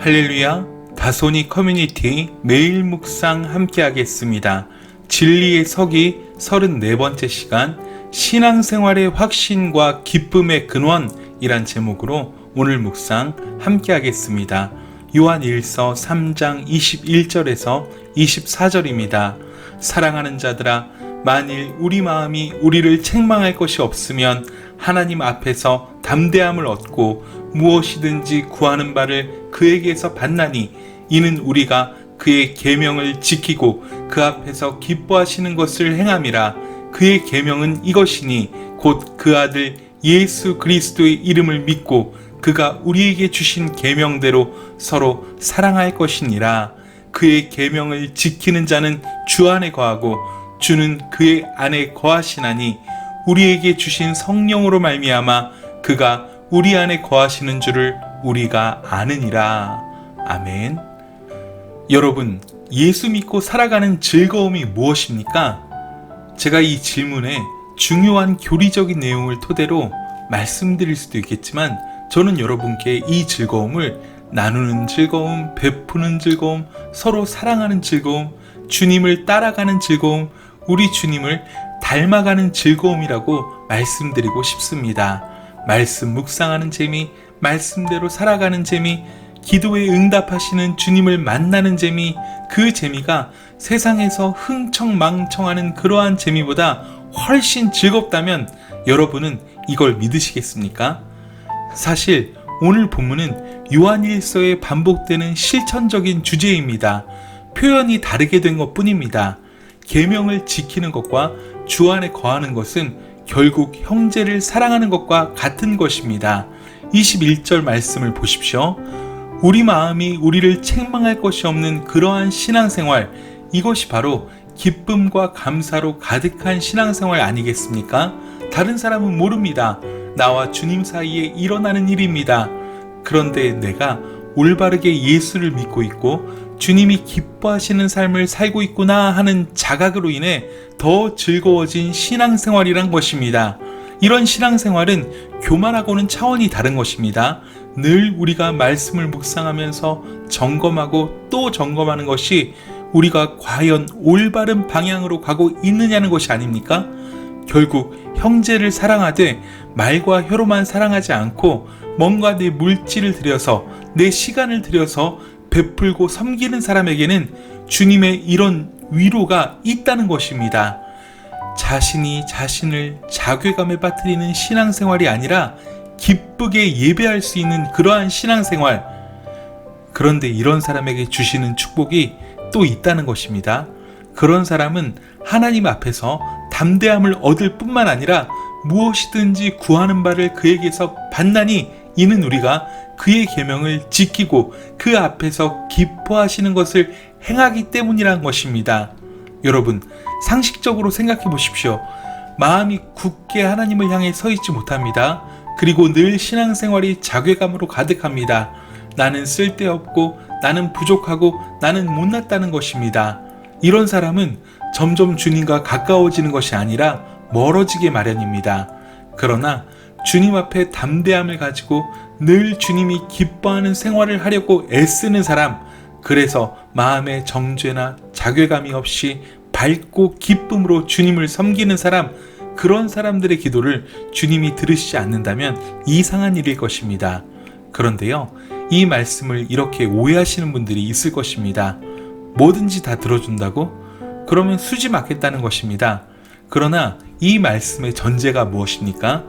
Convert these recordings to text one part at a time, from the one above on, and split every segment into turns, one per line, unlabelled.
할렐루야, 다소니 커뮤니티 매일 묵상 함께 하겠습니다. 진리의 서기 34번째 시간, 신앙생활의 확신과 기쁨의 근원이란 제목으로 오늘 묵상 함께 하겠습니다. 요한일서 3장 21절에서 24절입니다. 사랑하는 자들아, 만일 우리 마음이 우리를 책망할 것이 없으면 하나님 앞에서 담대함을 얻고 무엇이든지 구하는 바를 그에게서 받나니, 이는 우리가 그의 계명을 지키고 그 앞에서 기뻐하시는 것을 행함이라. 그의 계명은 이것이니 곧 그 아들 예수 그리스도의 이름을 믿고 그가 우리에게 주신 계명대로 서로 사랑할 것이니라. 그의 계명을 지키는 자는 주 안에 거하고 주는 그의 안에 거하시나니, 우리에게 주신 성령으로 말미암아 그가 우리 안에 거하시는 줄을 우리가 아느니라. 아멘. 여러분, 예수 믿고 살아가는 즐거움이 무엇입니까? 제가 이 질문에 중요한 교리적인 내용을 토대로 말씀드릴 수도 있겠지만, 저는 여러분께 이 즐거움을 나누는 즐거움, 베푸는 즐거움, 서로 사랑하는 즐거움, 주님을 따라가는 즐거움, 우리 주님을 닮아가는 즐거움이라고 말씀드리고 싶습니다. 말씀 묵상하는 재미, 말씀대로 살아가는 재미, 기도에 응답하시는 주님을 만나는 재미, 그 재미가 세상에서 흥청망청하는 그러한 재미보다 훨씬 즐겁다면 여러분은 이걸 믿으시겠습니까? 사실 오늘 본문은 요한일서에 반복되는 실천적인 주제입니다. 표현이 다르게 된 것뿐입니다. 계명을 지키는 것과 주 안에 거하는 것은 결국 형제를 사랑하는 것과 같은 것입니다. 21절 말씀을 보십시오. 우리 마음이 우리를 책망할 것이 없는 그러한 신앙생활, 이것이 바로 기쁨과 감사로 가득한 신앙생활 아니겠습니까? 다른 사람은 모릅니다. 나와 주님 사이에 일어나는 일입니다. 그런데 내가 올바르게 예수를 믿고 있고 주님이 기뻐하시는 삶을 살고 있구나 하는 자각으로 인해 더 즐거워진 신앙생활이란 것입니다. 이런 신앙생활은 교만하고는 차원이 다른 것입니다. 늘 우리가 말씀을 묵상하면서 점검하고 또 점검하는 것이 우리가 과연 올바른 방향으로 가고 있느냐는 것이 아닙니까? 결국 형제를 사랑하되 말과 혀로만 사랑하지 않고 뭔가 내 물질을 들여서, 내 시간을 들여서 베풀고 섬기는 사람에게는 주님의 이런 위로가 있다는 것입니다. 자신이 자신을 자괴감에 빠뜨리는 신앙생활이 아니라 기쁘게 예배할 수 있는 그러한 신앙생활. 그런데 이런 사람에게 주시는 축복이 또 있다는 것입니다. 그런 사람은 하나님 앞에서 담대함을 얻을 뿐만 아니라 무엇이든지 구하는 바를 그에게서 받나니, 이는 우리가 그의 계명을 지키고 그 앞에서 기뻐하시는 것을 행하기 때문이란 것입니다. 여러분, 상식적으로 생각해 보십시오. 마음이 굳게 하나님을 향해 서 있지 못합니다. 그리고 늘 신앙생활이 자괴감으로 가득합니다. 나는 쓸데없고, 나는 부족하고, 나는 못났다는 것입니다. 이런 사람은 점점 주님과 가까워지는 것이 아니라 멀어지게 마련입니다. 그러나 주님 앞에 담대함을 가지고 늘 주님이 기뻐하는 생활을 하려고 애쓰는 사람, 그래서 마음의 정죄나 자괴감이 없이 밝고 기쁨으로 주님을 섬기는 사람, 그런 사람들의 기도를 주님이 들으시지 않는다면 이상한 일일 것입니다. 그런데요, 이 말씀을 이렇게 오해하시는 분들이 있을 것입니다. 뭐든지 다 들어준다고? 그러면 수지 맞겠다는 것입니다. 그러나 이 말씀의 전제가 무엇입니까?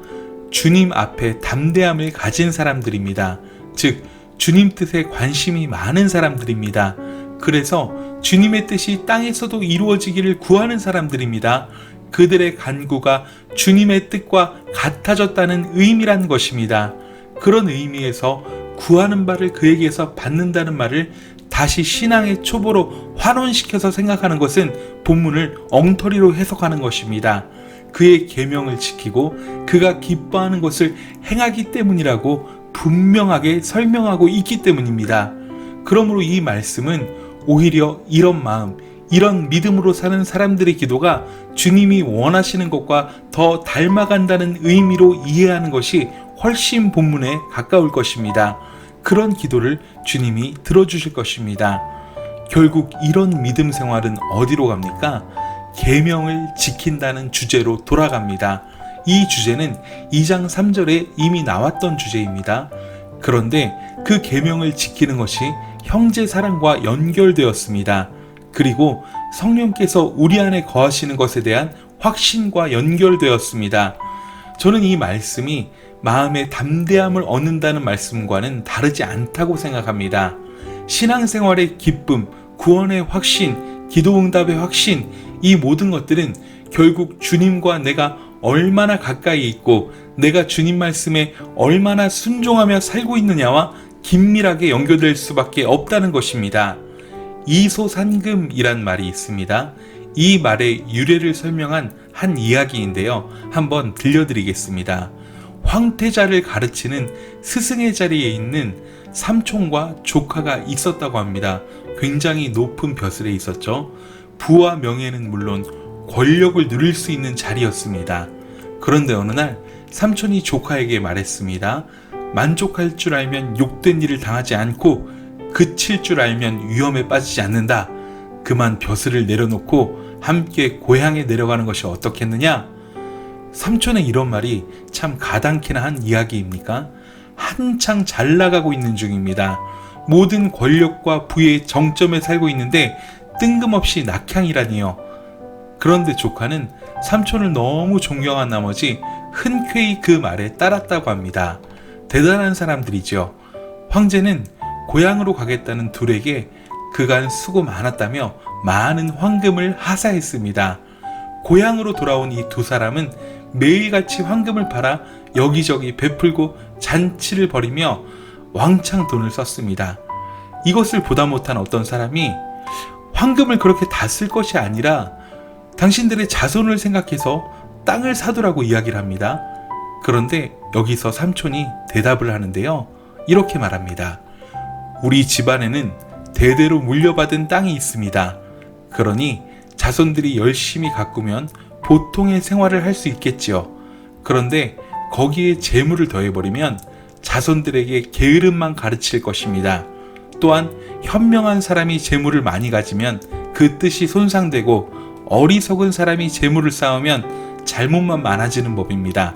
주님 앞에 담대함을 가진 사람들입니다. 즉, 주님 뜻에 관심이 많은 사람들입니다. 그래서 주님의 뜻이 땅에서도 이루어지기를 구하는 사람들입니다. 그들의 간구가 주님의 뜻과 같아졌다는 의미란 것입니다. 그런 의미에서 구하는 바를 그에게서 받는다는 말을 다시 신앙의 초보로 환원시켜서 생각하는 것은 본문을 엉터리로 해석하는 것입니다. 그의 계명을 지키고 그가 기뻐하는 것을 행하기 때문이라고 분명하게 설명하고 있기 때문입니다. 그러므로 이 말씀은 오히려 이런 마음, 이런 믿음으로 사는 사람들의 기도가 주님이 원하시는 것과 더 닮아간다는 의미로 이해하는 것이 훨씬 본문에 가까울 것입니다. 그런 기도를 주님이 들어주실 것입니다. 결국 이런 믿음 생활은 어디로 갑니까? 계명을 지킨다는 주제로 돌아갑니다. 이 주제는 2장 3절에 이미 나왔던 주제입니다. 그런데 그 계명을 지키는 것이 형제 사랑과 연결되었습니다. 그리고 성령께서 우리 안에 거하시는 것에 대한 확신과 연결되었습니다. 저는 이 말씀이 마음의 담대함을 얻는다는 말씀과는 다르지 않다고 생각합니다. 신앙생활의 기쁨, 구원의 확신, 기도응답의 확신, 이 모든 것들은 결국 주님과 내가 얼마나 가까이 있고 내가 주님 말씀에 얼마나 순종하며 살고 있느냐와 긴밀하게 연결될 수밖에 없다는 것입니다. 이소산금이란 말이 있습니다. 이 말의 유래를 설명한 한 이야기인데요. 한번 들려드리겠습니다. 황태자를 가르치는 스승의 자리에 있는 삼촌과 조카가 있었다고 합니다. 굉장히 높은 벼슬에 있었죠. 부와 명예는 물론 권력을 누릴 수 있는 자리였습니다. 그런데 어느 날 삼촌이 조카에게 말했습니다. 만족할 줄 알면 욕된 일을 당하지 않고 그칠 줄 알면 위험에 빠지지 않는다. 그만 벼슬을 내려놓고 함께 고향에 내려가는 것이 어떻겠느냐? 삼촌의 이런 말이 참 가당키나 한 이야기입니까? 한창 잘 나가고 있는 중입니다. 모든 권력과 부의 정점에 살고 있는데 뜬금없이 낙향이라니요. 그런데 조카는 삼촌을 너무 존경한 나머지 흔쾌히 그 말에 따랐다고 합니다. 대단한 사람들이죠. 황제는 고향으로 가겠다는 둘에게 그간 수고 많았다며 많은 황금을 하사했습니다. 고향으로 돌아온 이 두 사람은 매일같이 황금을 팔아 여기저기 베풀고 잔치를 벌이며 왕창 돈을 썼습니다. 이것을 보다 못한 어떤 사람이 황금을 그렇게 다 쓸 것이 아니라 당신들의 자손을 생각해서 땅을 사두라고 이야기를 합니다. 그런데 여기서 삼촌이 대답을 하는데요. 이렇게 말합니다. 우리 집안에는 대대로 물려받은 땅이 있습니다. 그러니 자손들이 열심히 가꾸면 보통의 생활을 할 수 있겠지요. 그런데 거기에 재물을 더해버리면 자손들에게 게으름만 가르칠 것입니다. 또한 현명한 사람이 재물을 많이 가지면 그 뜻이 손상되고 어리석은 사람이 재물을 쌓으면 잘못만 많아지는 법입니다.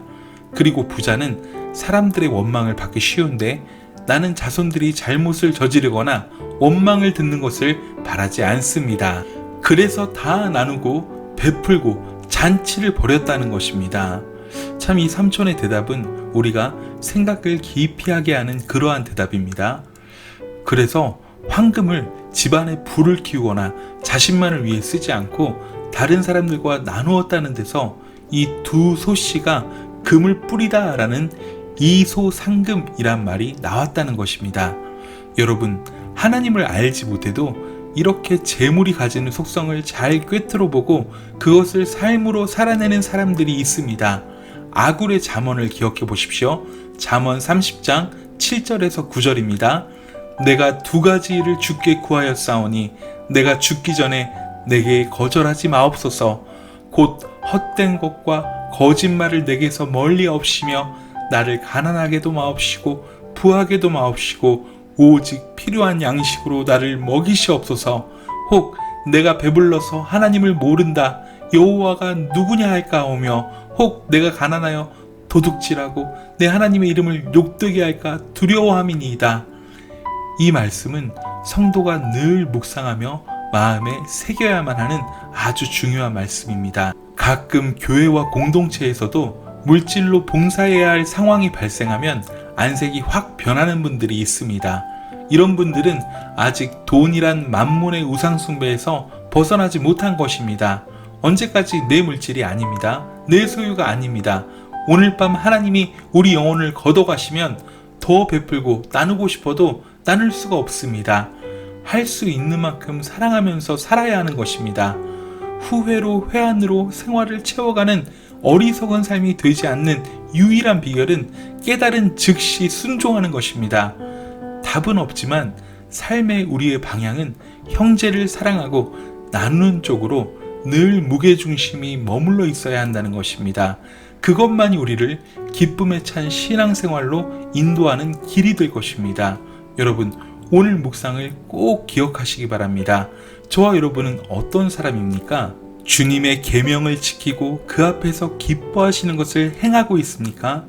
그리고 부자는 사람들의 원망을 받기 쉬운데 나는 자손들이 잘못을 저지르거나 원망을 듣는 것을 바라지 않습니다. 그래서 다 나누고 베풀고 잔치를 벌였다는 것입니다. 참 이 삼촌의 대답은 우리가 생각을 깊이 하게 하는 그러한 대답입니다. 그래서 황금을 집안에 불을 키우거나 자신만을 위해 쓰지 않고 다른 사람들과 나누었다는 데서 이 두 소씨가 금을 뿌리다 라는 이소상금이란 말이 나왔다는 것입니다. 여러분, 하나님을 알지 못해도 이렇게 재물이 가지는 속성을 잘 꿰뚫어 보고 그것을 삶으로 살아내는 사람들이 있습니다. 아굴의 잠언을 기억해 보십시오. 잠언 30장 7절에서 9절입니다. 내가 두 가지 일을 주께 구하였사오니 내가 죽기 전에 내게 거절하지 마옵소서. 곧 헛된 것과 거짓말을 내게서 멀리 없이며 나를 가난하게도 마옵시고 부하게도 마옵시고 오직 필요한 양식으로 나를 먹이시옵소서. 혹 내가 배불러서 하나님을 모른다 여호와가 누구냐 할까오며 혹 내가 가난하여 도둑질하고 내 하나님의 이름을 욕되게 할까 두려워함이니이다. 이 말씀은 성도가 늘 묵상하며 마음에 새겨야만 하는 아주 중요한 말씀입니다. 가끔 교회와 공동체에서도 물질로 봉사해야 할 상황이 발생하면 안색이 확 변하는 분들이 있습니다. 이런 분들은 아직 돈이란 만몬의 우상숭배에서 벗어나지 못한 것입니다. 언제까지 내 물질이 아닙니다. 내 소유가 아닙니다. 오늘 밤 하나님이 우리 영혼을 걷어가시면 더 베풀고 나누고 싶어도 나눌 수가 없습니다. 할 수 있는 만큼 사랑하면서 살아야 하는 것입니다. 후회로 회한으로 생활을 채워가는 어리석은 삶이 되지 않는 유일한 비결은 깨달은 즉시 순종하는 것입니다. 답은 없지만 삶의 우리의 방향은 형제를 사랑하고 나누는 쪽으로 늘 무게중심이 머물러 있어야 한다는 것입니다. 그것만이 우리를 기쁨에 찬 신앙생활로 인도하는 길이 될 것입니다. 여러분, 오늘 묵상을 꼭 기억하시기 바랍니다. 저와 여러분은 어떤 사람입니까? 주님의 계명을 지키고 그 앞에서 기뻐하시는 것을 행하고 있습니까?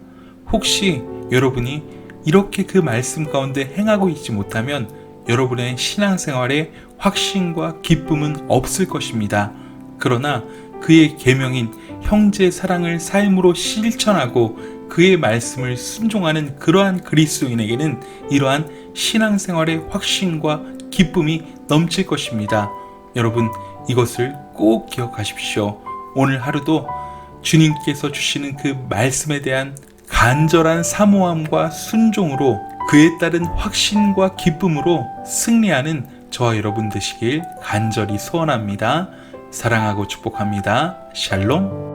혹시 여러분이 이렇게 그 말씀 가운데 행하고 있지 못하면 여러분의 신앙생활에 확신과 기쁨은 없을 것입니다. 그러나 그의 계명인 형제 사랑을 삶으로 실천하고 그의 말씀을 순종하는 그러한 그리스도인에게는 이러한 신앙생활의 확신과 기쁨이 넘칠 것입니다. 여러분, 이것을 꼭 기억하십시오. 오늘 하루도 주님께서 주시는 그 말씀에 대한 간절한 사모함과 순종으로 그에 따른 확신과 기쁨으로 승리하는 저와 여러분 되시길 간절히 소원합니다. 사랑하고 축복합니다. 샬롬.